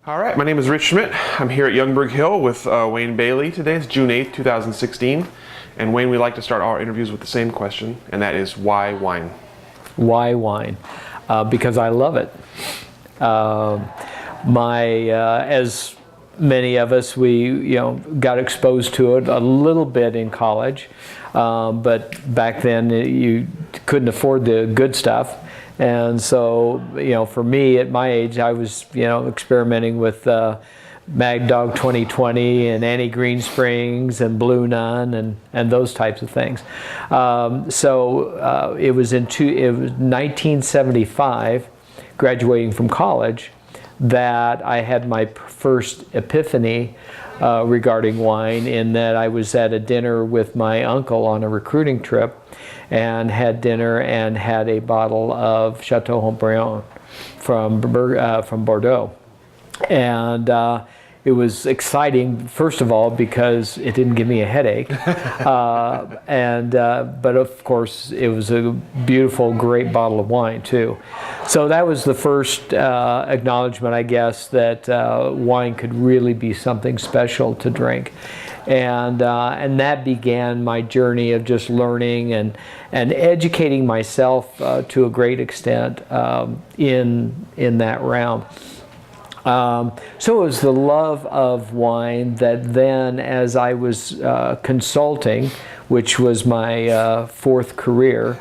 All right, my name is Rich Schmidt. I'm here at Youngberg Hill with Wayne Bailey. Today is June 8th, 2016. And Wayne, we like to start our interviews with the same question, and that is, why wine? Why wine? Because I love it. As many of us, we got exposed to it a little bit in college, but back then you couldn't afford the good stuff. And so, for me at my age, I was, experimenting with Mad Dog 2020 and Annie Green Springs and Blue Nun and those types of things. It was 1975, graduating from college, that I had my first epiphany regarding wine, in that I was at a dinner with my uncle on a recruiting trip, and had dinner and had a bottle of Chateau Haut-Brion from Bordeaux. And it was exciting, first of all, because it didn't give me a headache. But of course, it was a beautiful, great bottle of wine, too. So that was the first acknowledgement, I guess, that wine could really be something special to drink. And that began my journey of just learning and educating myself to a great extent in that realm. So it was the love of wine that then, as I was consulting, which was my fourth career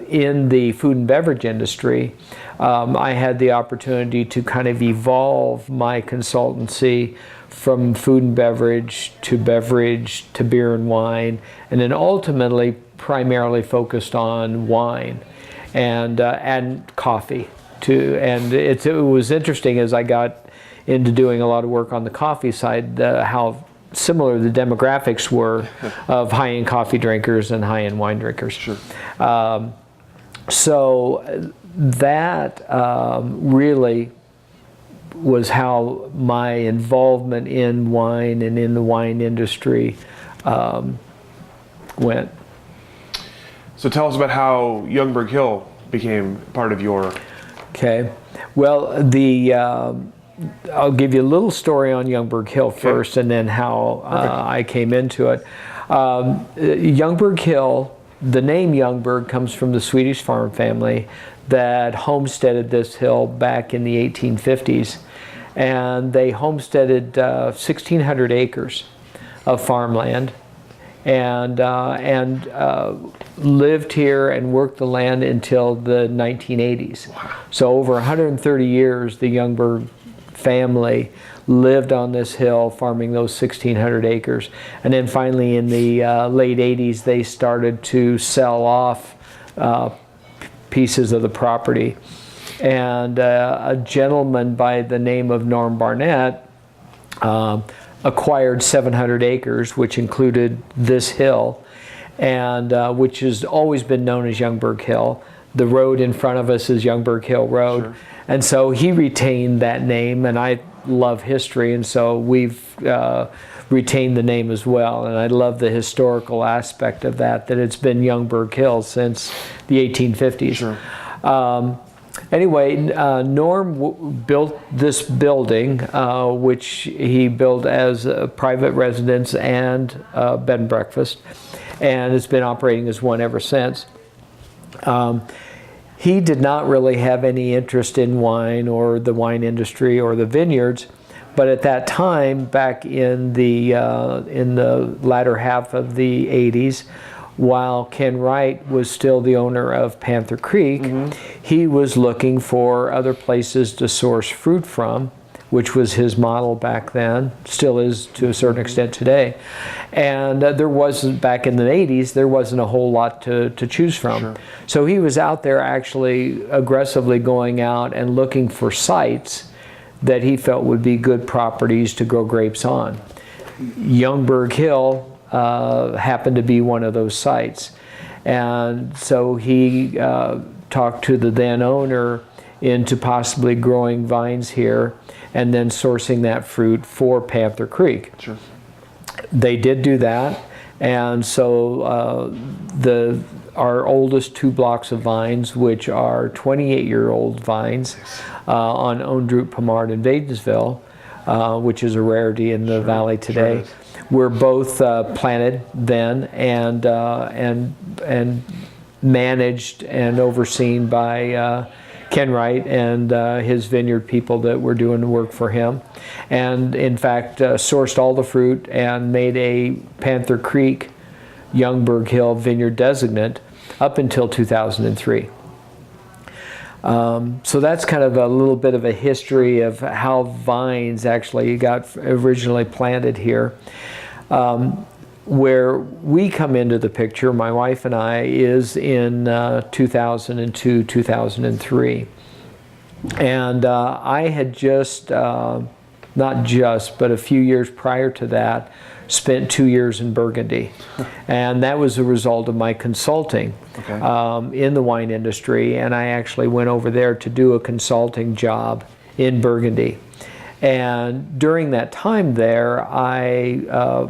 in the food and beverage industry, I had the opportunity to kind of evolve my consultancy from food and beverage to beer and wine, and then ultimately primarily focused on wine and coffee too. And it was interesting, as I got into doing a lot of work on the coffee side, how similar the demographics were of high-end coffee drinkers and high-end wine drinkers. Sure. So that really was how my involvement in wine and in the wine industry went. So tell us about how Youngberg Hill became part of your... Okay. Well, I'll give you a little story on Youngberg Hill first, and then how I came into it. Youngberg Hill, the name Youngberg comes from the Swedish farm family that homesteaded this hill back in the 1850s. And they homesteaded 1,600 acres of farmland, and lived here and worked the land until the 1980s. Wow. So over 130 years, the Youngberg family lived on this hill, farming those 1,600 acres. And then finally in the late 80s, they started to sell off pieces of the property. And a gentleman by the name of Norm Barnett acquired 700 acres, which included this hill, and which has always been known as Youngberg Hill. The road in front of us is Youngberg Hill Road. Sure. And so he retained that name, and I love history, and so we've retained the name as well. And I love the historical aspect of that it's been Youngberg Hill since the 1850s. Sure. Anyway, Norm built this building, which he built as a private residence and bed and breakfast, and it's been operating as one ever since. He did not really have any interest in wine or the wine industry or the vineyards, but at that time, back in the latter half of the 80s, while Ken Wright was still the owner of Panther Creek, he was looking for other places to source fruit from, which was his model back then, still is to a certain extent today. And there wasn't, back in the 80s, there wasn't a whole lot to choose from. Sure. So he was out there actually aggressively going out and looking for sites that he felt would be good properties to grow grapes on. Youngberg Hill happened to be one of those sites. And so he talked to the then owner into possibly growing vines here and then sourcing that fruit for Panther Creek. Sure. They did do that, and so our oldest 2 blocks of vines, which are 28-year-old vines on Ondroot, Pomard, and Wadensville, which is a rarity in the valley today. Were both planted then and managed and overseen by Ken Wright and his vineyard people that were doing the work for him, and in fact sourced all the fruit and made a Panther Creek Youngberg Hill Vineyard designate up until 2003. So that's kind of a little bit of a history of how vines actually got originally planted here. Where we come into the picture, my wife and I, is in 2002, 2003. And I had just, not just, but a few years prior to that, spent 2 years in Burgundy. And that was a result of my consulting in the wine industry. And I actually went over there to do a consulting job in Burgundy. And during that time there, I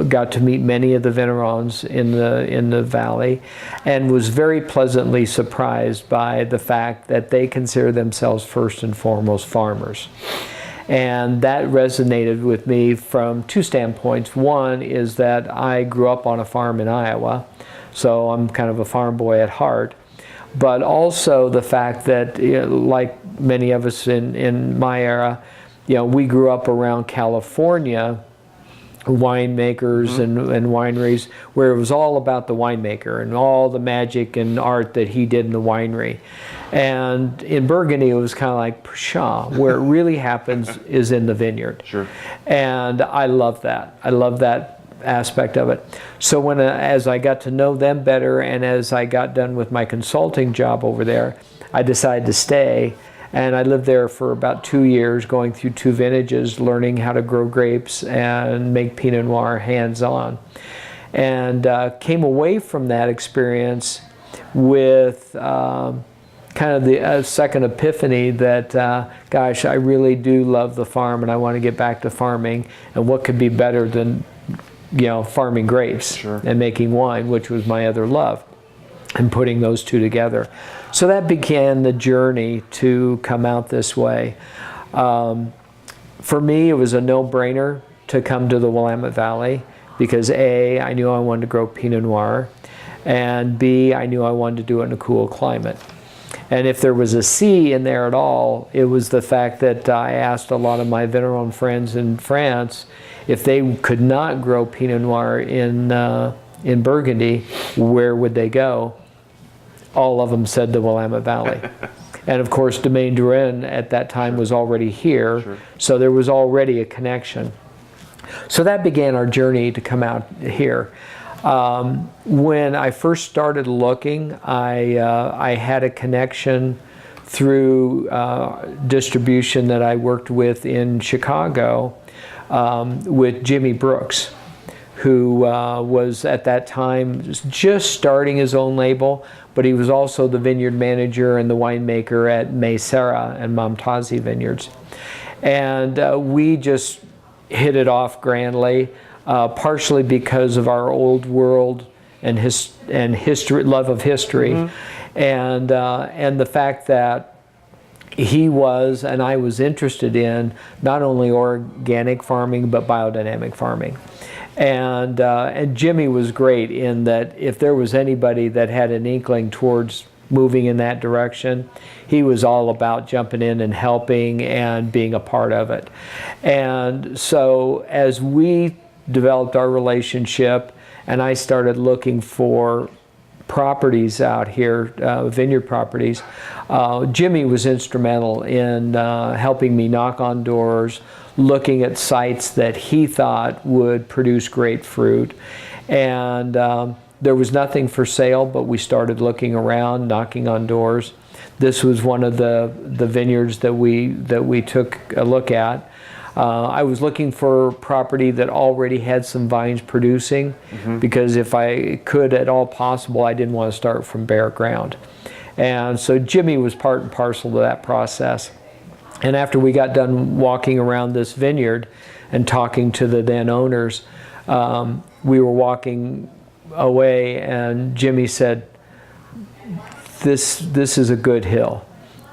got to meet many of the vignerons in the valley, and was very pleasantly surprised by the fact that they consider themselves first and foremost farmers. And that resonated with me from 2 standpoints. One is that I grew up on a farm in Iowa, so I'm kind of a farm boy at heart. But also the fact that, like many of us in my era, we grew up around California winemakers and wineries, where it was all about the winemaker and all the magic and art that he did in the winery. And in Burgundy, it was kind of like, pshaw, where it really happens is in the vineyard. Sure. And I love that. I love that aspect of it. So as I got to know them better, and as I got done with my consulting job over there, I decided to stay. And I lived there for about 2 years, going through 2 vintages, learning how to grow grapes and make Pinot Noir hands-on. And came away from that experience with kind of the second epiphany that, gosh, I really do love the farm and I want to get back to farming. And what could be better than, farming grapes and making wine, which was my other love, and putting those 2 together. So that began the journey to come out this way. For me, it was a no-brainer to come to the Willamette Valley because A, I knew I wanted to grow Pinot Noir, and B, I knew I wanted to do it in a cool climate. And if there was a C in there at all, it was the fact that I asked a lot of my vigneron friends in France if they could not grow Pinot Noir in Burgundy, where would they go? All of them said the Willamette Valley. And of course, Domaine Durin at that time was already here, so there was already a connection. So that began our journey to come out here. When I first started looking, I had a connection through distribution that I worked with in Chicago with Jimmy Brooks, who was at that time just starting his own label, but he was also the vineyard manager and the winemaker at Maysera and Momtazi Vineyards. And we just hit it off grandly, partially because of our old world and history, love of history, and the fact that he was and I was interested in not only organic farming but biodynamic farming. And Jimmy was great in that if there was anybody that had an inkling towards moving in that direction, he was all about jumping in and helping and being a part of it. And so as we developed our relationship and I started looking for properties out here, vineyard properties, Jimmy was instrumental in helping me knock on doors, looking at sites that he thought would produce great fruit. And there was nothing for sale, but we started looking around, knocking on doors. This was one of the vineyards that we took a look at. I was looking for property that already had some vines producing, because if I could at all possible, I didn't want to start from bare ground. And so Jimmy was part and parcel to that process. And after we got done walking around this vineyard and talking to the then owners, we were walking away and Jimmy said, this is a good hill,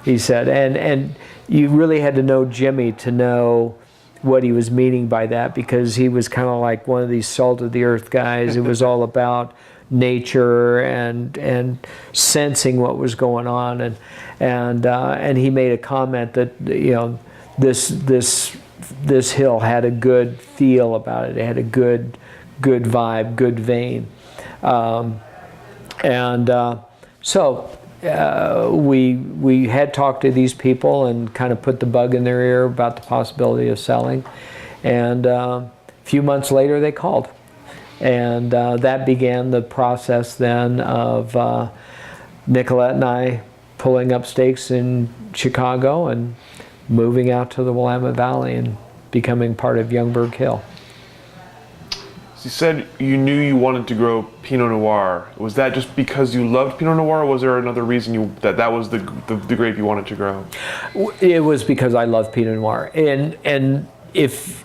he said. And you really had to know Jimmy to know what he was meaning by that, because he was kind of like one of these salt of the earth guys. It was all about nature and sensing what was going on, and he made a comment that, you know, this hill had a good feel about it. It had a good vibe, good vein, so we had talked to these people and kind of put the bug in their ear about the possibility of selling, and a few months later they called, and that began the process then of Nicolette and I pulling up stakes in Chicago and moving out to the Willamette Valley and becoming part of Youngberg Hill. So you said you knew you wanted to grow Pinot Noir. Was that just because you loved Pinot Noir, or was there another reason that was the grape you wanted to grow? It was because I love Pinot Noir. And if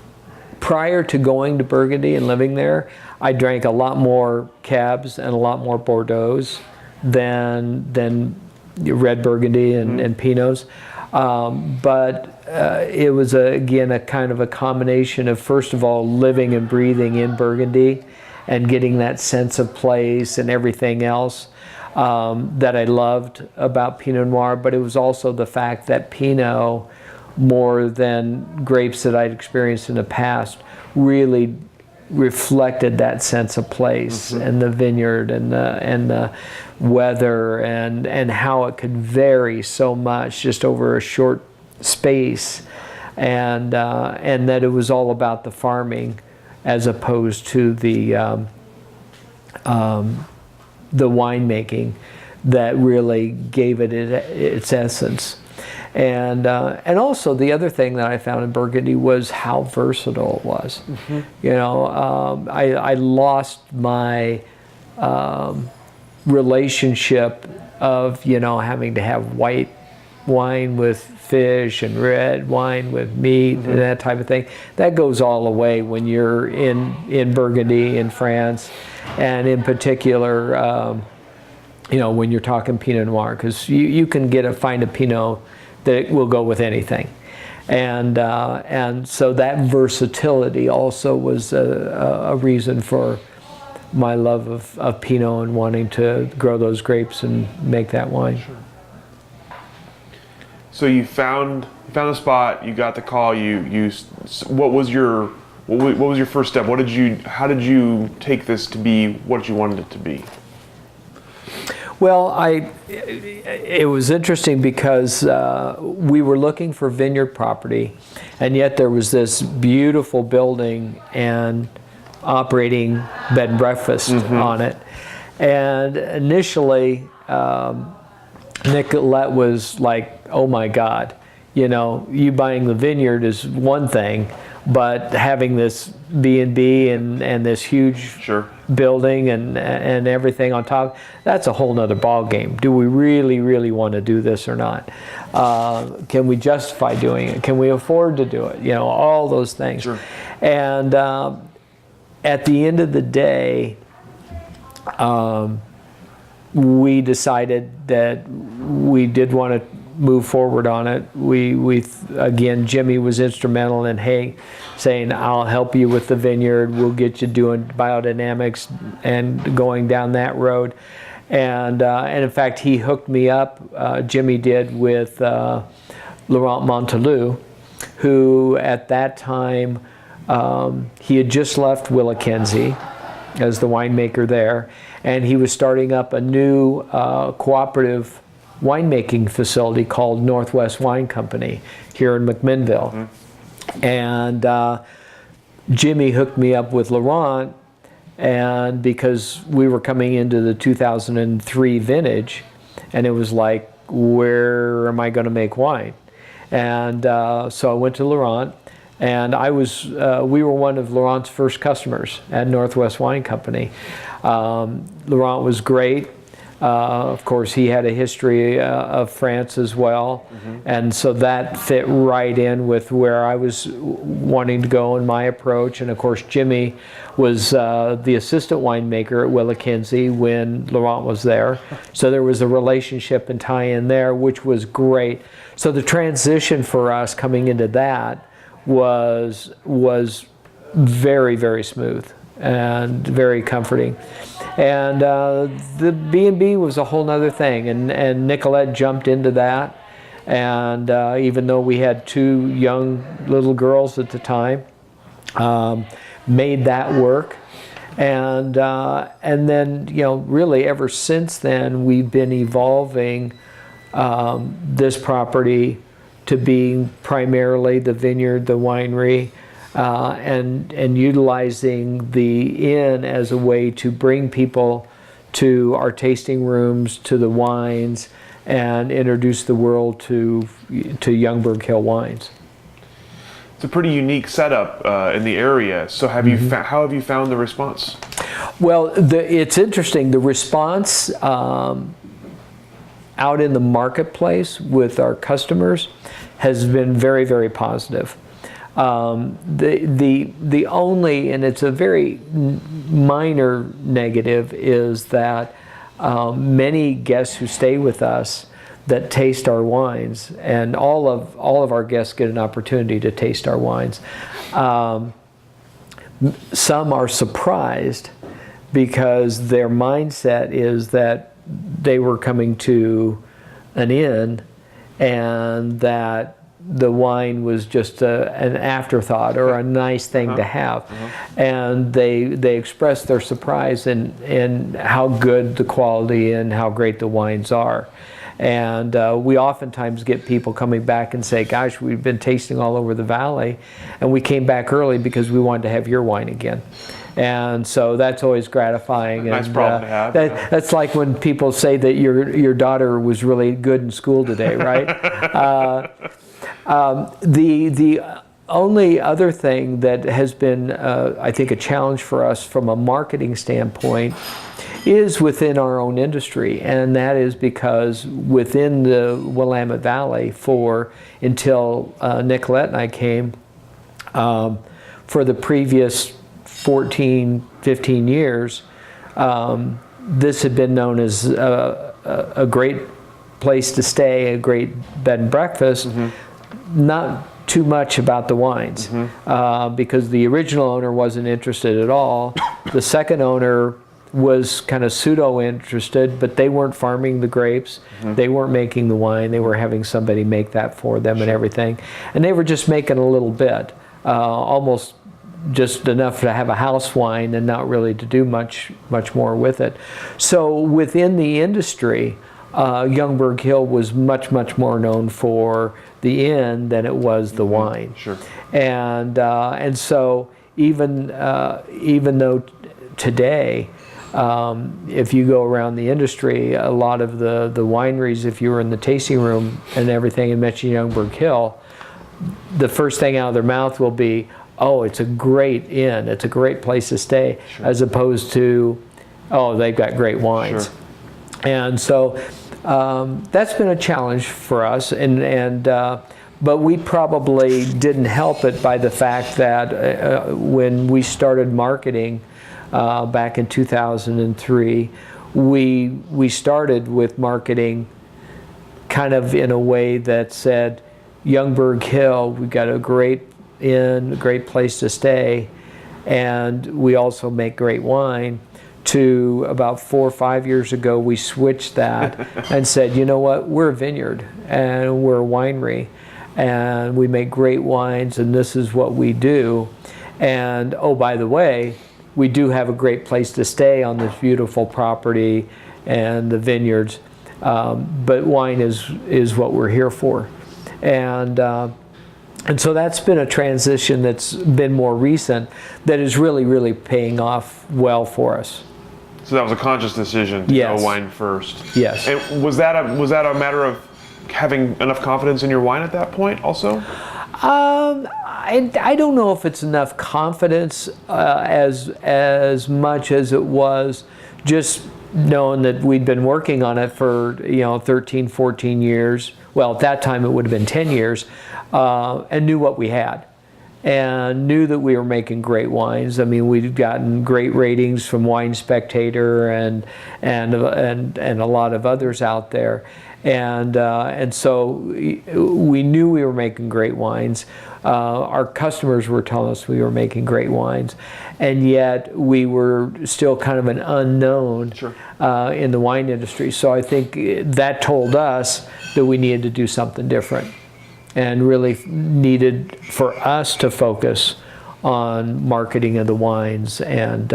prior to going to Burgundy and living there, I drank a lot more Cabs and a lot more Bordeaux's than red Burgundy and Pinots. But it was, again, a kind of a combination of, first of all, living and breathing in Burgundy and getting that sense of place and everything else that I loved about Pinot Noir. But it was also the fact that Pinot, more than grapes that I'd experienced in the past, really reflected that sense of place, and the vineyard and the weather and how it could vary so much just over a short space, and that it was all about the farming as opposed to the winemaking that really gave it its essence. And also the other thing that I found in Burgundy was how versatile it was. You know, I lost my relationship of, you know, having to have white wine with fish and red wine with meat and that type of thing. That goes all away when you're in Burgundy, in France, and in particular, you know, when you're talking Pinot Noir, because you can find a Pinot that will go with anything, and so that versatility also was a reason for my love of Pinot and wanting to grow those grapes and make that wine. Sure. So you found the spot, you got the call. What was your first step? How did you take this to be what you wanted it to be? Well, it was interesting because we were looking for vineyard property, and yet there was this beautiful building and operating bed and breakfast on it. And initially, Nicolette was like, "Oh my God, you know, you buying the vineyard is one thing, but having this B&B and this huge building and everything on top, that's a whole nother ball game. Do we really want to do this or not? Can we justify doing it? Can we afford to do it? You know, all those things." Sure. And at the end of the day, we decided that we did want to move forward on it. We again, Jimmy was instrumental in saying, "I'll help you with the vineyard. We'll get you doing biodynamics and going down that road." And in fact, he hooked me up. Jimmy did with Laurent Montelou, who at that time he had just left Willackenzie as the winemaker there, and he was starting up a new cooperative winemaking facility called Northwest Wine Company here in McMinnville. And Jimmy hooked me up with Laurent, and because we were coming into the 2003 vintage, and it was like, where am I going to make wine? And so I went to Laurent, and we were one of Laurent's first customers at Northwest Wine Company. Laurent was great. Of course, he had a history of France as well, and so that fit right in with where I was wanting to go in my approach. And of course, Jimmy was the assistant winemaker at Willa Kinsey when Laurent was there, so there was a relationship and tie-in there, which was great. So the transition for us coming into that was very, very smooth and very comforting. And the B&B was a whole nother thing, and Nicolette jumped into that. And even though we had 2 young little girls at the time, made that work. And then, you know, really ever since then, we've been evolving this property to being primarily the vineyard, the winery, and utilizing the inn as a way to bring people to our tasting rooms, to the wines, and introduce the world to Youngberg Hill wines. It's a pretty unique setup in the area. So have you how have you found the response? Well, it's interesting. The response out in the marketplace with our customers has been very, very positive. The only, and it's a very minor negative, is that many guests who stay with us that taste our wines, and all of our guests get an opportunity to taste our wines. Some are surprised because their mindset is that they were coming to an inn and that the wine was just an afterthought or a nice thing to have. And they express their surprise in how good the quality and how great the wines are. And we oftentimes get people coming back and say, gosh, we've been tasting all over the valley and we came back early because we wanted to have your wine again. And so that's always gratifying. Nice problem to have. That's like when people say that your daughter was really good in school today, right? The only other thing that has been, I think, a challenge for us from a marketing standpoint is within our own industry, and that is because within the Willamette Valley, until Nicolette and I came, for the previous 14, 15 years, this had been known as a great place to stay, a great bed and breakfast. Not too much about the wines, because the original owner wasn't interested at all. The second owner was kind of pseudo-interested, but they weren't farming the grapes. They weren't making the wine. They were having somebody make that for them and everything. And they were just making a little bit, almost just enough to have a house wine and not really to do much more with it. So within the industry, Youngberg Hill was much more known for the inn than it was the wine. Sure. And so even though today, if you go around the industry, a lot of the wineries, if you were in the tasting room and everything and mention Youngberg Hill, the first thing out of their mouth will be, oh, it's a great inn, it's a great place to stay, as opposed to, oh, they've got great wines. Sure. And so that's been a challenge for us, but we probably didn't help it by the fact that when we started marketing back in 2003, we started with marketing kind of in a way that said, Youngberg Hill, we've got a great inn, a great place to stay, and we also make great wine. To about 4 or 5 years ago, we switched that and said, you know what, we're a vineyard and we're a winery and we make great wines and this is what we do. And oh, by the way, we do have a great place to stay on this beautiful property and the vineyards, but wine is what we're here for. And so that's been a transition that's been more recent that is really paying off well for us. So that was a conscious decision to go wine first. Yes. And was that a matter of having enough confidence in your wine at that point also? I don't know if it's enough confidence as much as it was just knowing that we'd been working on it for 13, 14 years. Well, at that time it would have been 10 years, and knew what we had, and knew that we were making great wines. I mean, we'd gotten great ratings from Wine Spectator and a lot of others out there, and so we knew we were making great wines. Our customers were telling us we were making great wines, and yet we were still kind of an unknown Sure. In the wine industry. So I think that told us that we needed to do something different, and really needed for us to focus on marketing of the wines and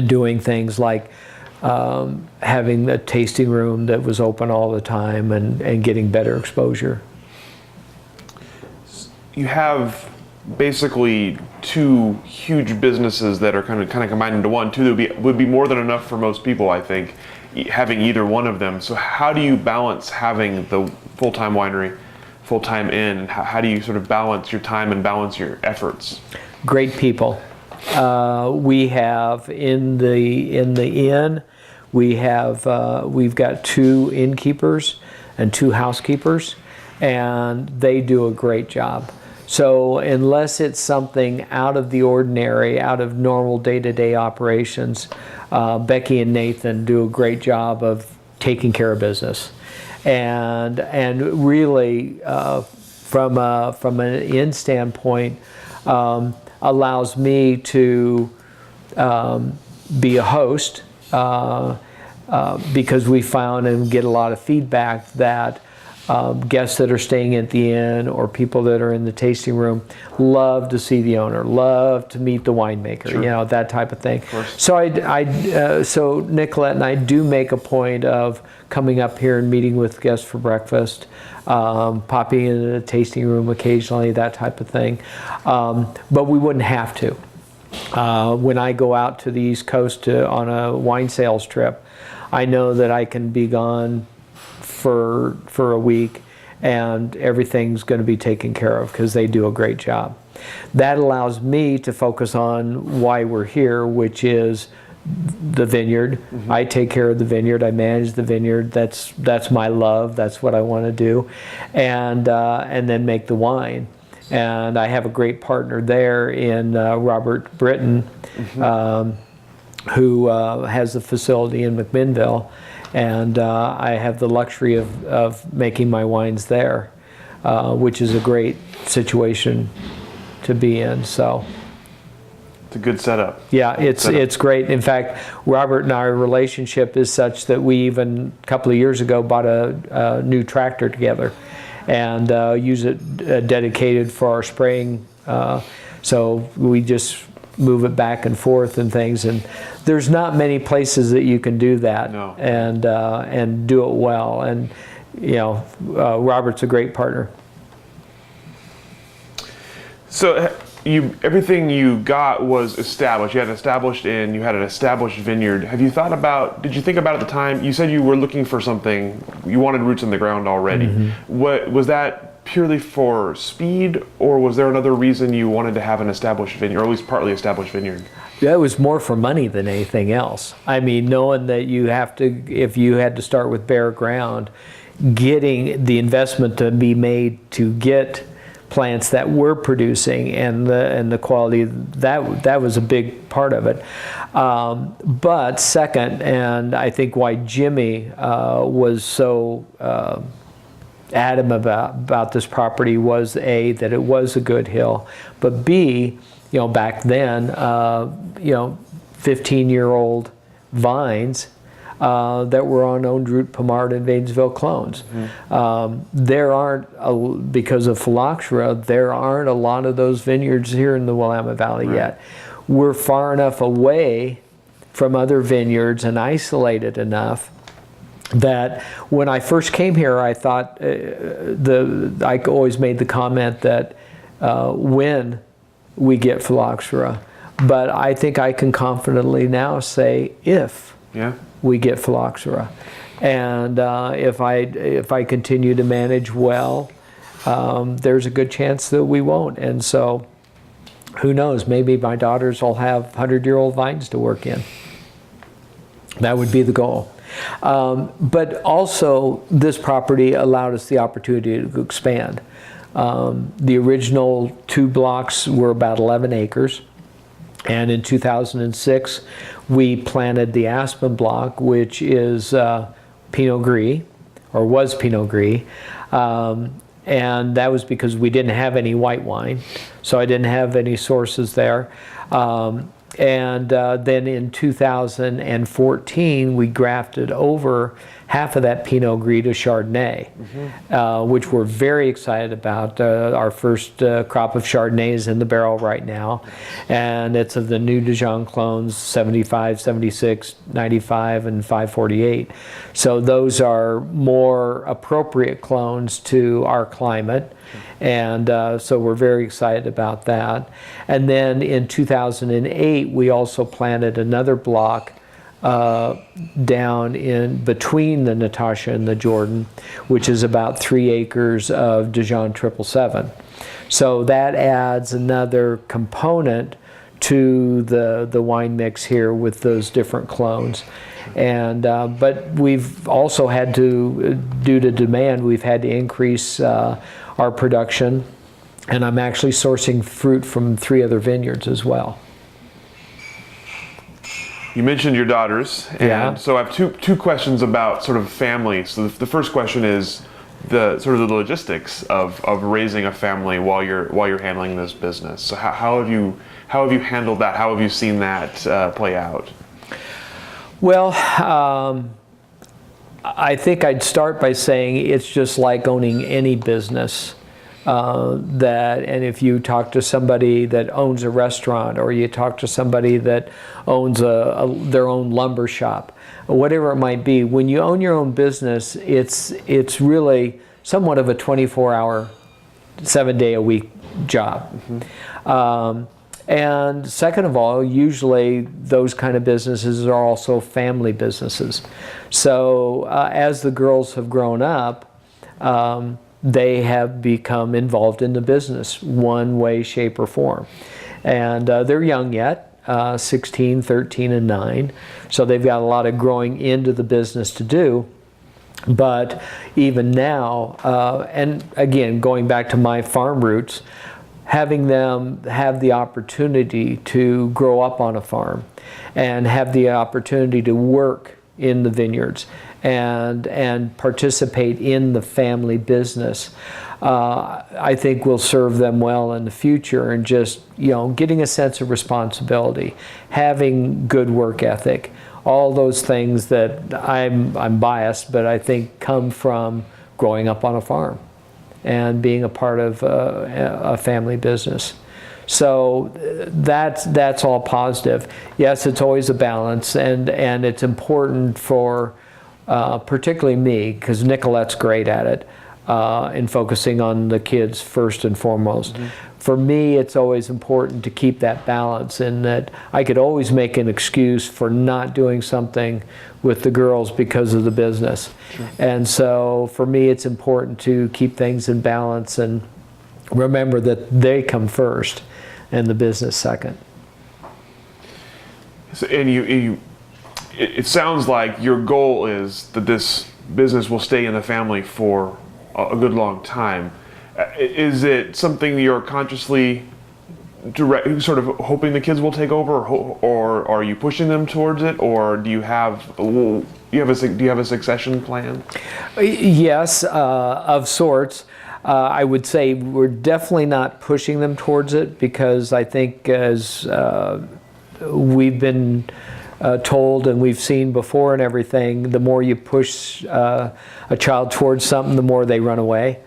doing things like having a tasting room that was open all the time and getting better exposure. You have basically two huge businesses that are kind of combined into one. Two that would be more than enough for most people, I think, having either one of them. So how do you balance having the Fulltime Winery, Fulltime Inn, and how do you sort of balance your time and balance your efforts? Great people. We have in the inn, we've got 2 innkeepers and 2 housekeepers, and they do a great job. So unless it's something out of the ordinary, out of normal day-to-day operations, Becky and Nathan do a great job of taking care of business, and really from an inn standpoint, allows me to be a host, because we found and get a lot of feedback that guests that are staying at the inn or people that are in the tasting room love to see the owner, love to meet the winemaker, Sure. That type of thing. Of So so Nicolette and I do make a point of coming up here and meeting with guests for breakfast, popping into the tasting room occasionally, that type of thing. But we wouldn't have to. When I go out to the East Coast on a wine sales trip, I know that I can be gone for a week and everything's going to be taken care of because they do a great job. That allows me to focus on why we're here, which is the vineyard. Mm-hmm. I take care of the vineyard. I manage the vineyard. That's my love. That's what I want to do, and then make the wine. And I have a great partner there in Robert Britton, mm-hmm. Who has a facility in McMinnville. And I have the luxury of making my wines there, which is a great situation to be in. So it's a good setup. Yeah, it's great. In fact, Robert and our relationship is such that we even a couple of years ago bought a new tractor together and use it dedicated for our spraying. So we just move it back and forth and things, and there's not many places that you can do that. No. And do it well, and Robert's a great partner. So everything you got was established. You had an established inn, you had an established vineyard. Did you think about at the time, you said you were looking for something, you wanted roots in the ground already. Mm-hmm. What was that purely for speed, or was there another reason you wanted to have an established vineyard, or at least partly established vineyard? That was more for money than anything else. I mean, knowing that if you had to start with bare ground, getting the investment to be made to get plants that were producing and the quality, that was a big part of it. But second, and I think why Jimmy was so adamant about this property was A, that it was a good hill, but B, back then, 15-year-old vines that were on Owned Root, Pommard, and Wadensville clones. Mm-hmm. There aren't, because of phylloxera, there aren't a lot of those vineyards here in the Willamette Valley yet. We're far enough away from other vineyards and isolated enough that when I first came here, I thought, I always made the comment that when we get phylloxera, but I think I can confidently now say if we get phylloxera, and if I continue to manage well, there's a good chance that we won't. And so, who knows? Maybe my daughters will have 100-year-old vines to work in. That would be the goal. But also, this property allowed us the opportunity to expand. The original 2 blocks were about 11 acres. And in 2006, we planted the Aspen block, which is Pinot Gris, or was Pinot Gris. And that was because we didn't have any white wine. So I didn't have any sources there. Then in 2014, we grafted over half of that Pinot Gris to Chardonnay, which we're very excited about. Our first crop of Chardonnay is in the barrel right now, and it's of the new Dijon clones, 75, 76, 95, and 548. So those are more appropriate clones to our climate, and so we're very excited about that. And then in 2008, we also planted another block down in between the Natasha and the Jordan, which is about 3 acres of Dijon 777. So that adds another component to the wine mix here with those different clones. And but we've also had to, due to demand, we've had to increase our production, and I'm actually sourcing fruit from 3 other vineyards as well. You mentioned your daughters, and so I have two questions about sort of family. So the first question is the sort of the logistics of raising a family while you're handling this business. So how have you handled that? How have you seen that play out? Well, I think I'd start by saying it's just like owning any business. And if you talk to somebody that owns a restaurant, or you talk to somebody that owns their own lumber shop, whatever it might be, when you own your own business, it's really somewhat of a 24-hour, 7-day-a-week job. And second of all, usually those kind of businesses are also family businesses. So as the girls have grown up, they have become involved in the business one way, shape, or form. And they're young yet, 16, 13, and 9. So they've got a lot of growing into the business to do. But even now, and again, going back to my farm roots, having them have the opportunity to grow up on a farm and have the opportunity to work in the vineyards and participate in the family business, I think will serve them well in the future. And just, getting a sense of responsibility, having good work ethic, all those things that I'm biased, but I think come from growing up on a farm and being a part of a family business. So that's all positive. Yes, it's always a balance, and it's important for particularly me, because Nicolette's great at it, in focusing on the kids first and foremost. For me, it's always important to keep that balance, in that I could always make an excuse for not doing something with the girls because of the business. Sure. And so for me, it's important to keep things in balance and remember that they come first and the business second. So, and it sounds like your goal is that this business will stay in the family for a good long time. Is it something you're consciously sort of hoping the kids will take over, or are you pushing them towards it, or do you have a succession plan? Yes, of sorts. I would say we're definitely not pushing them towards it, because I think, as we've been told and we've seen before and everything, the more you push a child towards something, the more they run away.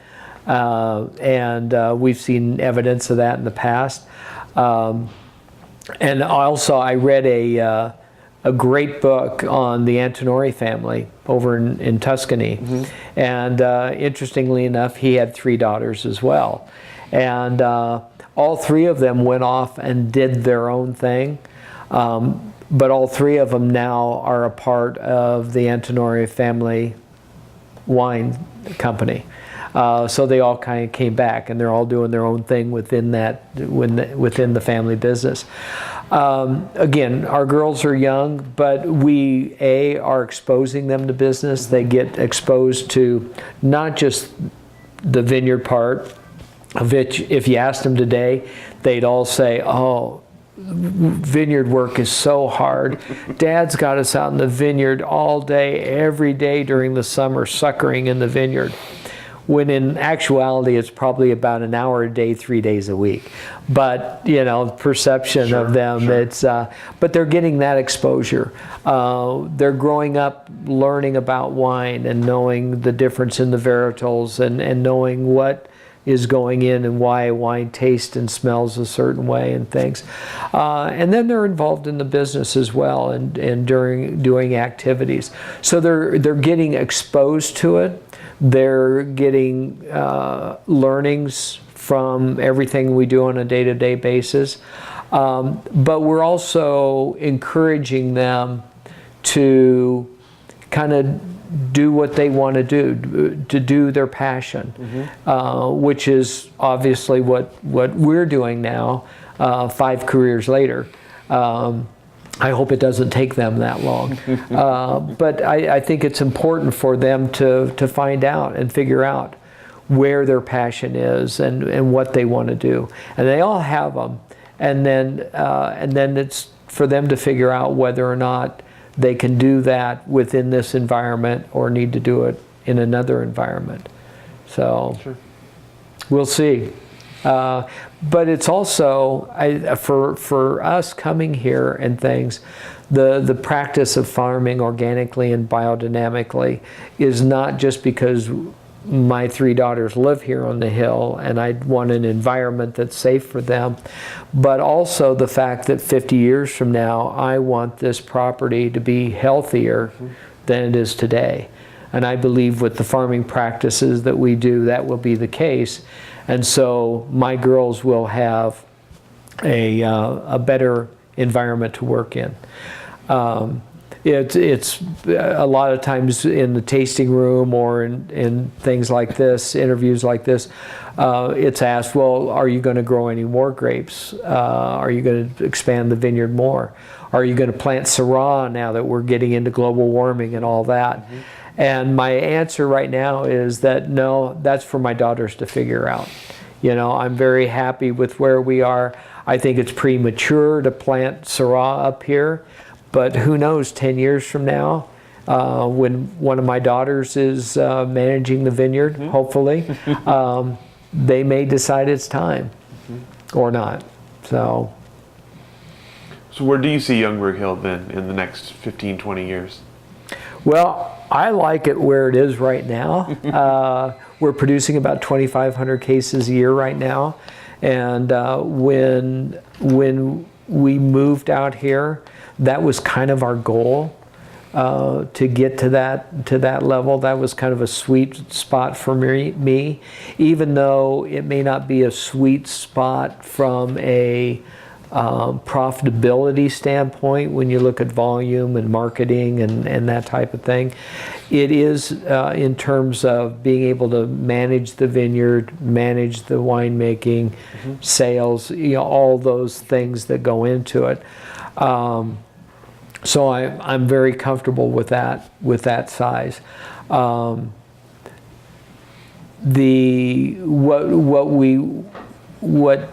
And we've seen evidence of that in the past. And also, I read a great book on the Antinori family over in Tuscany. And interestingly enough, he had 3 daughters as well. And all 3 of them went off and did their own thing. But all 3 of them now are a part of the Antinori family wine company. So they all kind of came back, and they're all doing their own thing within the family business. Again, our girls are young, but we are exposing them to business. They get exposed to not just the vineyard part of it. If you asked them today, they'd all say, "Oh, vineyard work is so hard. Dad's got us out in the vineyard all day, every day during the summer, suckering in the vineyard." When in actuality, it's probably about an hour a day, 3 days a week. But, you know, perception of them, it's, but they're getting that exposure. They're growing up learning about wine and knowing the difference in the varietals and knowing what is going in and why wine tastes and smells a certain way and things. And then they're involved in the business as well and during doing activities. So they're getting exposed to it. They're getting learnings from everything we do on a day-to-day basis. But we're also encouraging them to kind of do what they want to do their passion, which is obviously what we're doing now, 5 careers later. I hope it doesn't take them that long. But I think it's important for them to find out and figure out where their passion is and what they want to do. And they all have them. And then it's for them to figure out whether or not they can do that within this environment or need to do it in another environment. So we'll see. But it's also, for us coming here and things, the practice of farming organically and biodynamically is not just because my 3 daughters live here on the hill and I want an environment that's safe for them, but also the fact that 50 years from now, I want this property to be healthier than it is today. And I believe with the farming practices that we do, that will be the case. And so my girls will have a better environment to work in. It's a lot of times in the tasting room or in things like this, interviews like this, it's asked, well, are you going to grow any more grapes? Are you going to expand the vineyard more? Are you going to plant Syrah now that we're getting into global warming and all that? And my answer right now is that no, that's for my daughters to figure out. You know, I'm very happy with where we are. I think it's premature to plant Syrah up here, but who knows, 10 years from now, when one of my daughters is managing the vineyard, hopefully, they may decide it's time or not. So where do you see Youngberg Hill then in the next 15, 20 years? Well, I like it where it is right now. We're producing about 2,500 cases a year right now. And when we moved out here, that was kind of our goal, to get to that level. That was kind of a sweet spot for me, even though it may not be a sweet spot from a profitability standpoint when you look at volume and marketing and that type of thing. It is in terms of being able to manage the vineyard, manage the winemaking, sales, you know, all those things that go into it. So I'm very comfortable with that size. What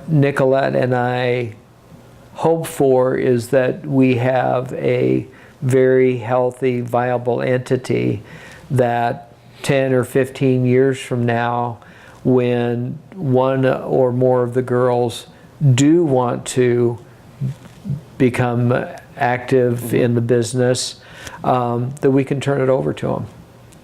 Nicolette and I hope for is that we have a very healthy, viable entity that 10 or 15 years from now, when one or more of the girls do want to become active in the business, that we can turn it over to them.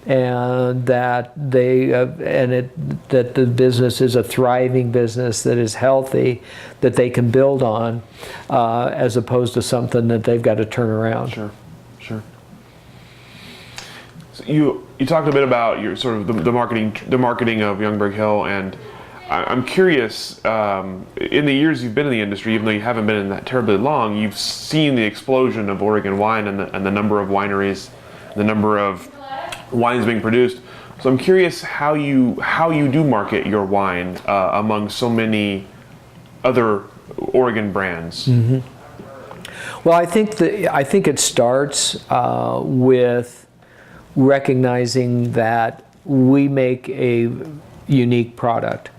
And that that the business is a thriving business that is healthy, that they can build on, as opposed to something that they've got to turn around. Sure. So you talked a bit about your sort of the marketing of Youngberg Hill, and I'm curious, in the years you've been in the industry, even though you haven't been in that terribly long, you've seen the explosion of Oregon wine and the number of wineries, the number of wines being produced. So I'm curious how you do market your wine among so many other Oregon brands. Well, I think it starts with recognizing that we make a unique product,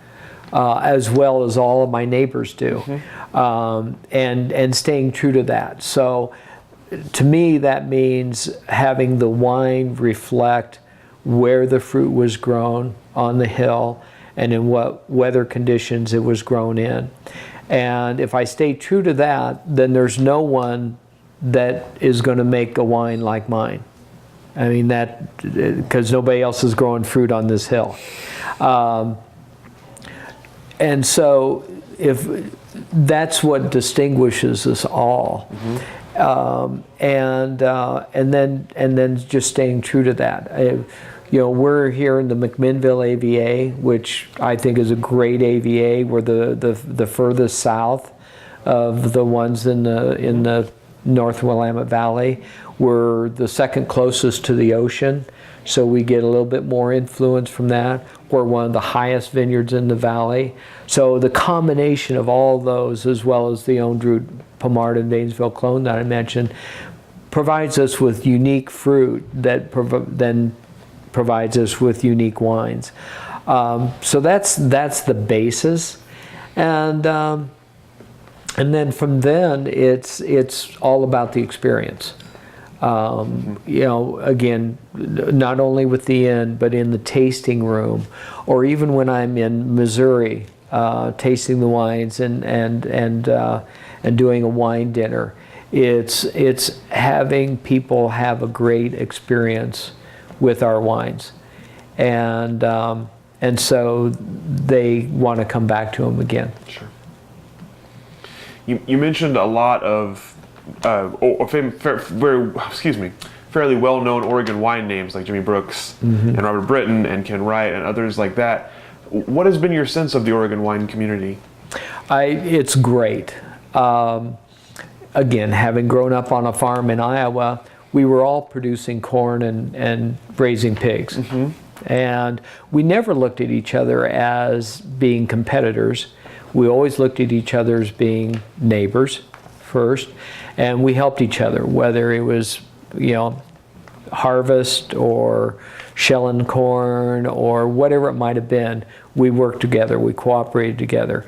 as well as all of my neighbors do, and staying true to that. So, to me, that means having the wine reflect where the fruit was grown on the hill and in what weather conditions it was grown in. And if I stay true to that, then there's no one that is going to make a wine like mine. I mean, that, because nobody else is growing fruit on this hill. And so if that's what distinguishes us all. And then just staying true to that. We're here in the McMinnville AVA, which I think is a great AVA. We're the furthest south of the ones in the North Willamette Valley. We're the second closest to the ocean, so we get a little bit more influence from that. We're one of the highest vineyards in the valley. So the combination of all those, as well as the owned root Pommard and Vanesville clone that I mentioned, provides us with unique fruit that then provides us with unique wines. So that's the basis, and then from then it's all about the experience. Again, not only with the inn, but in the tasting room, or even when I'm in Missouri, tasting the wines and doing a wine dinner. It's having people have a great experience with our wines, and so they want to come back to them again. Sure. You mentioned a lot of fairly well-known Oregon wine names like Jimmy Brooks and Robert Britton and Ken Wright and others like that. What has been your sense of the Oregon wine community? It's great. Again, having grown up on a farm in Iowa, we were all producing corn and raising pigs. And we never looked at each other as being competitors. We always looked at each other as being neighbors first, and we helped each other, whether it was, harvest or shelling corn or whatever it might have been. We worked together, we cooperated together.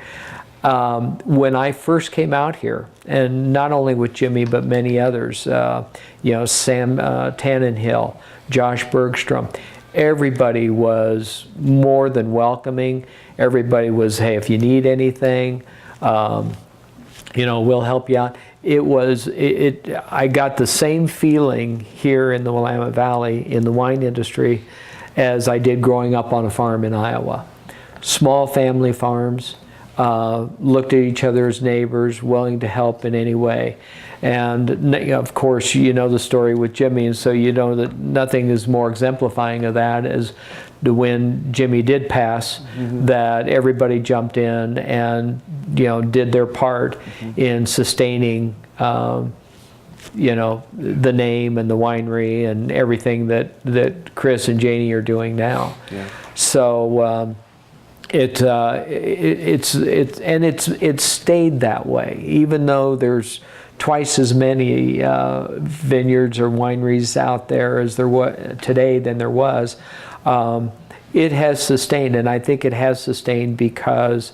When I first came out here, and not only with Jimmy, but many others, Sam Tannenhill, Josh Bergstrom, everybody was more than welcoming. Everybody was, hey, if you need anything, we'll help you out. I got the same feeling here in the Willamette Valley in the wine industry as I did growing up on a farm in Iowa. Small family farms, looked at each other as neighbors, willing to help in any way. And of course, you know the story with Jimmy, and so you know that nothing is more exemplifying of that as when Jimmy did pass, that everybody jumped in and did their part in sustaining the name and the winery and everything that Chris and Janie are doing now. Yeah. So it's stayed that way, even though there's twice as many vineyards or wineries out there as there was today than there was. It has sustained, and I think it has sustained because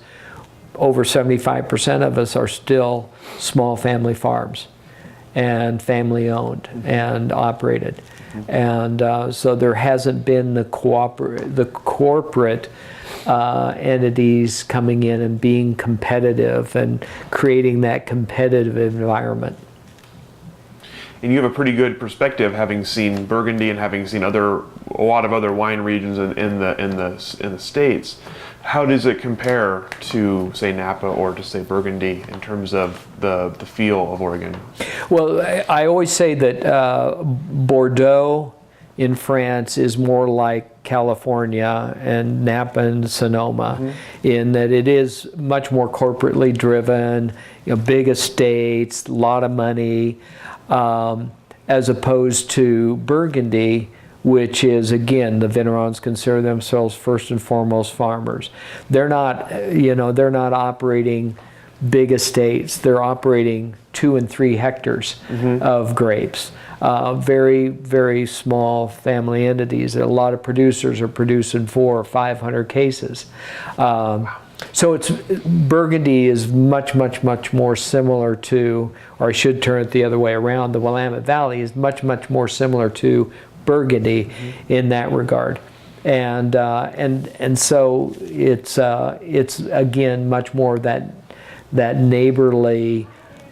over 75% of us are still small family farms and family owned and operated. And so there hasn't been the corporate entities coming in and being competitive and creating that competitive environment. And you have a pretty good perspective, having seen Burgundy and having seen a lot of other wine regions in the States. How does it compare to, say, Napa or to, say, Burgundy in terms of the feel of Oregon? Well, I always say that Bordeaux in France is more like California and Napa and Sonoma, in that it is much more corporately driven, big estates, a lot of money, as opposed to Burgundy, which is, again, the vignerons consider themselves first and foremost farmers. They're not operating big estates. They're operating 2 and 3 hectares of grapes. Very, very small family entities. A lot of producers are producing 400 or 500 cases. So Burgundy is much, much, much more similar to, or I should turn it the other way around, the Willamette Valley is much, much more similar to Burgundy in that regard. And so it's again much more that neighborly,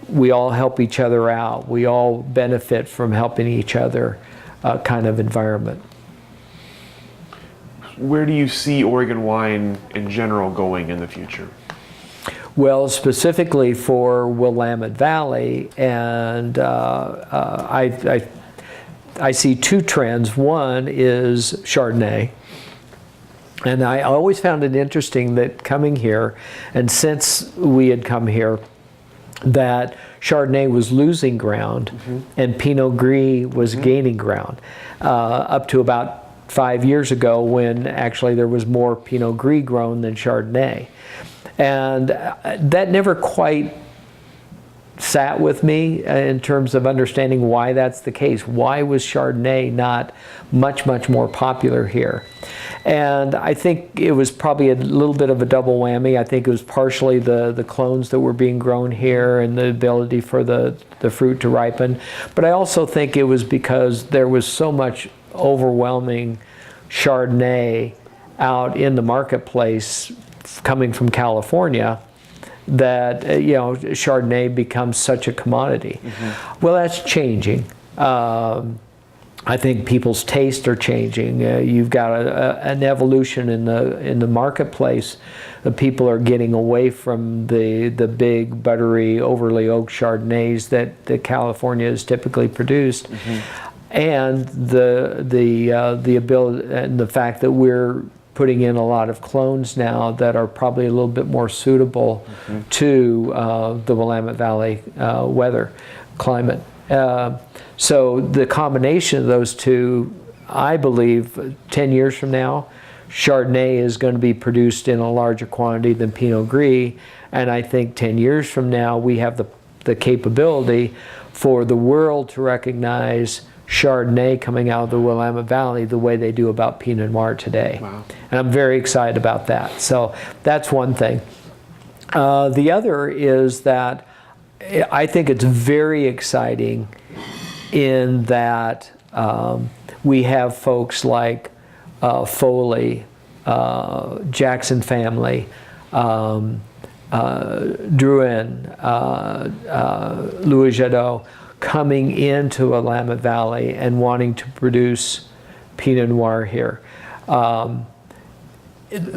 we all help each other out, we all benefit from helping each other kind of environment. Where do you see Oregon wine in general going in the future? Well, specifically for Willamette Valley, and I see 2 trends. One is Chardonnay. And I always found it interesting that coming here, and since we had come here, that Chardonnay was losing ground and Pinot Gris was gaining ground up to about 5 years ago, when actually there was more Pinot Gris grown than Chardonnay. And that never quite sat with me in terms of understanding why that's the case. Why was Chardonnay not much, much more popular here? And I think it was probably a little bit of a double whammy. I think it was partially the clones that were being grown here and the ability for the fruit to ripen. But I also think it was because there was so much overwhelming Chardonnay out in the marketplace coming from California that Chardonnay becomes such a commodity. Well, that's changing. I think people's tastes are changing. You've got an evolution in the marketplace. The people are getting away from the big, buttery, overly oaked Chardonnays that California has typically produced, and the ability and the fact that we're putting in a lot of clones now that are probably a little bit more suitable to the Willamette Valley weather, climate. So the combination of those two, I believe 10 years from now, Chardonnay is going to be produced in a larger quantity than Pinot Gris, and I think 10 years from now we have the capability for the world to recognize Chardonnay coming out of the Willamette Valley the way they do about Pinot Noir today. Wow. And I'm very excited about that. So that's one thing. The other is that I think it's very exciting in that we have folks like Foley, Jackson family, Drouin, Louis Jadot, coming into Willamette Valley and wanting to produce Pinot Noir here.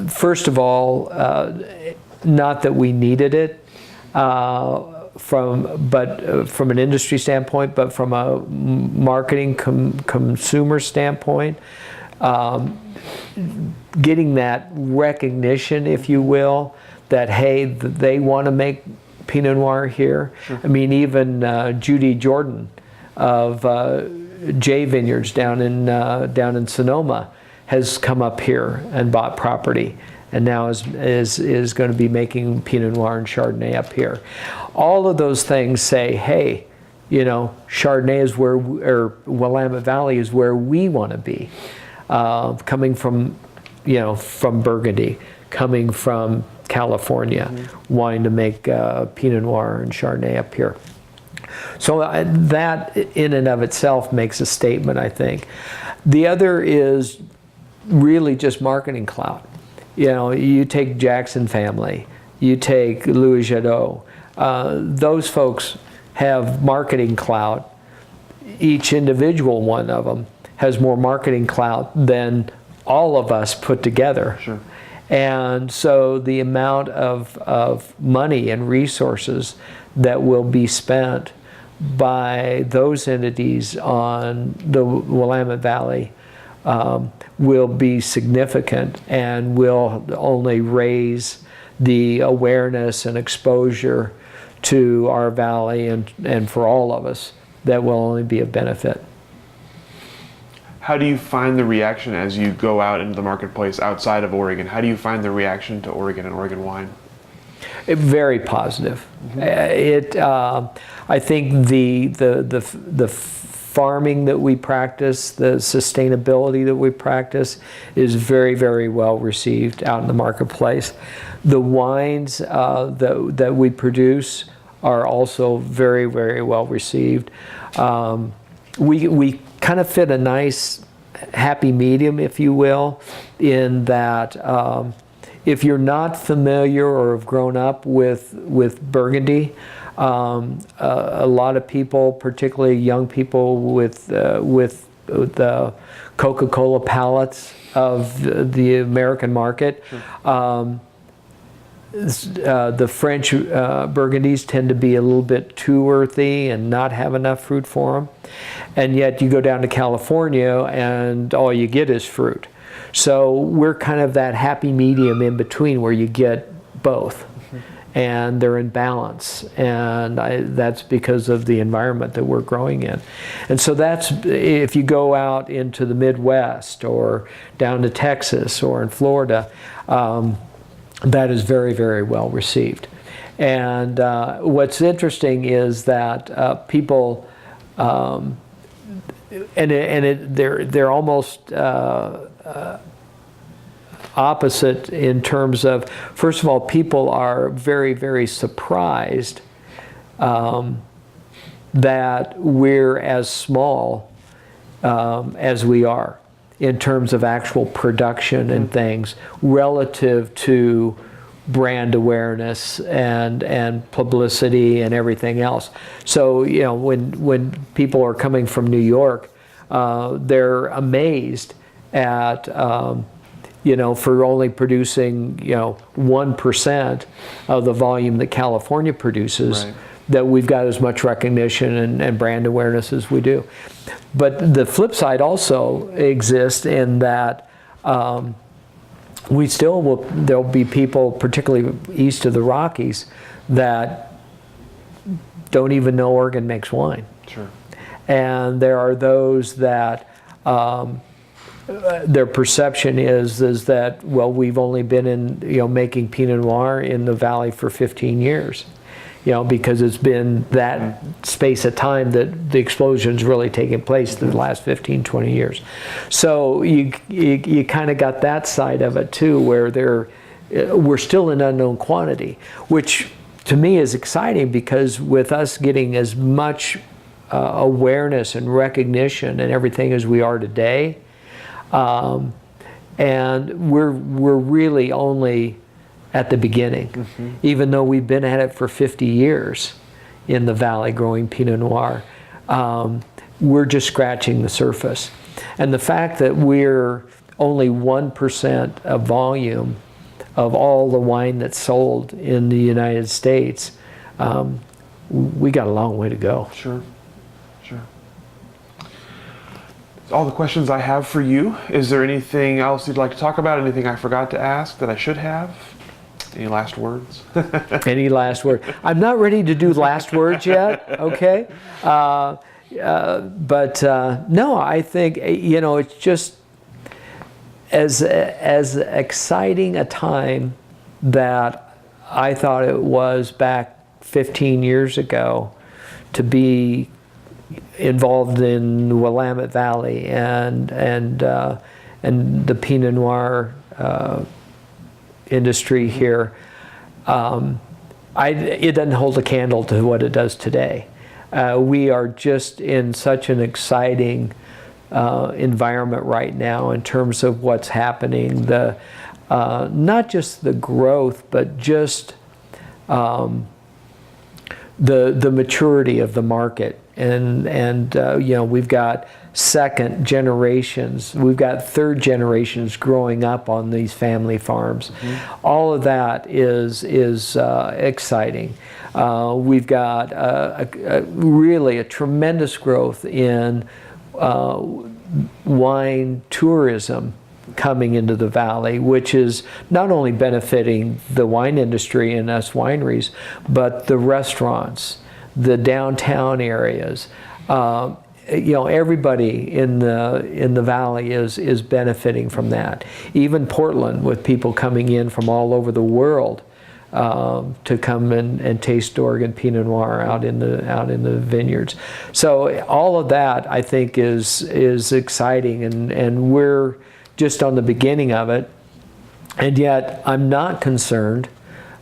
First of all, not that we needed it from an industry standpoint, but from a marketing consumer standpoint, getting that recognition, if you will, that hey, they want to make Pinot Noir here. Sure. I mean, even Judy Jordan of J Vineyards down in Sonoma has come up here and bought property, and now is going to be making Pinot Noir and Chardonnay up here. All of those things say, hey, Chardonnay is where, or Willamette Valley is where we want to be, coming from, from Burgundy, coming from California, wanting to make Pinot Noir and Chardonnay up here. So that in and of itself makes a statement, I think. The other is really just marketing clout. You take Jackson family, you take Louis Jadot, those folks have marketing clout. Each individual one of them has more marketing clout than all of us put together. Sure. And so the amount of money and resources that will be spent by those entities on the Willamette Valley will be significant and will only raise the awareness and exposure to our valley and for all of us that will only be of benefit. How do you find the reaction as you go out into the marketplace outside of Oregon? How do you find the reaction to Oregon and Oregon wine? Very positive. I think the farming that we practice, the sustainability that we practice, is very, very well received out in the marketplace. The wines that we produce are also very, very well received. We kind of fit a nice happy medium, if you will, in that if you're not familiar or have grown up with Burgundy, a lot of people, particularly young people with the Coca-Cola palates of the American market, the French Burgundies tend to be a little bit too earthy and not have enough fruit for them. And yet you go down to California and all you get is fruit. So we're kind of that happy medium in between where you get both. And they're in balance, and that's because of the environment that we're growing in. And so that's, if you go out into the Midwest or down to Texas or in Florida, that is very, very well received. And what's interesting is that people, they're almost opposite in terms of, first of all, people are very, very surprised that we're as small as we are in terms of actual production and things relative to brand awareness and publicity and everything else. So, you know, when people are coming from New York, they're amazed at you know, for only producing, you know, 1% of the volume that California produces, right, that we've got as much recognition and brand awareness as we do. But the flip side also exists in that we still will, there'll be people, particularly east of the Rockies, that don't even know Oregon makes wine. Sure. And there are those that their perception is that, well, we've only been in, you know, making Pinot Noir in the valley for 15 years, you know, because it's been that space of time that the explosion's really taken place the last 15, 20 years. So you kind of got that side of it too, where we're still an unknown quantity, which to me is exciting, because with us getting as much awareness and recognition and everything as we are today, and we're really only at the beginning, even though we've been at it for 50 years in the valley growing Pinot Noir. We're just scratching the surface. And the fact that we're only 1% of volume of all the wine that's sold in the United States, we got a long way to go. Sure. All the questions I have for you. Is there anything else you'd like to talk about? Anything I forgot to ask that I should have? Any last words? Any last word? I'm not ready to do last words yet, okay? But no, I think, you know, it's just as exciting a time that I thought it was back 15 years ago to be involved in the Willamette Valley and the Pinot Noir industry here. It doesn't hold a candle to what it does today. We are just in such an exciting environment right now in terms of what's happening. Not just the growth, but just the maturity of the market. And you know, we've got second generations, we've got third generations growing up on these family farms. All of that is exciting. We've got really a tremendous growth in wine tourism coming into the valley, which is not only benefiting the wine industry and us wineries, but the restaurants, the downtown areas. You know, everybody in the valley is benefiting from that. Even Portland, with people coming in from all over the world to come and taste Oregon Pinot Noir out in the vineyards. So all of that, I think, is exciting, and we're just on the beginning of it. And yet, I'm not concerned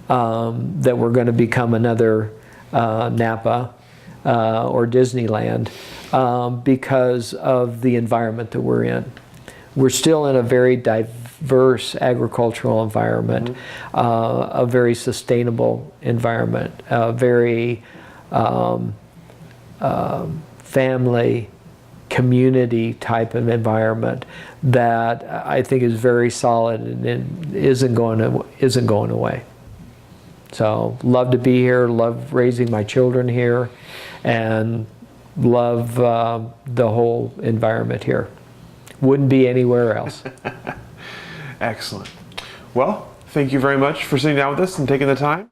that we're going to become another Napa or Disneyland because of the environment that we're in. We're still in a very diverse agricultural environment, a very sustainable environment, a very family, community type of environment that I think is very solid and isn't going away. So love to be here, love raising my children here, and love the whole environment here. Wouldn't be anywhere else. Excellent. Well, thank you very much for sitting down with us and taking the time.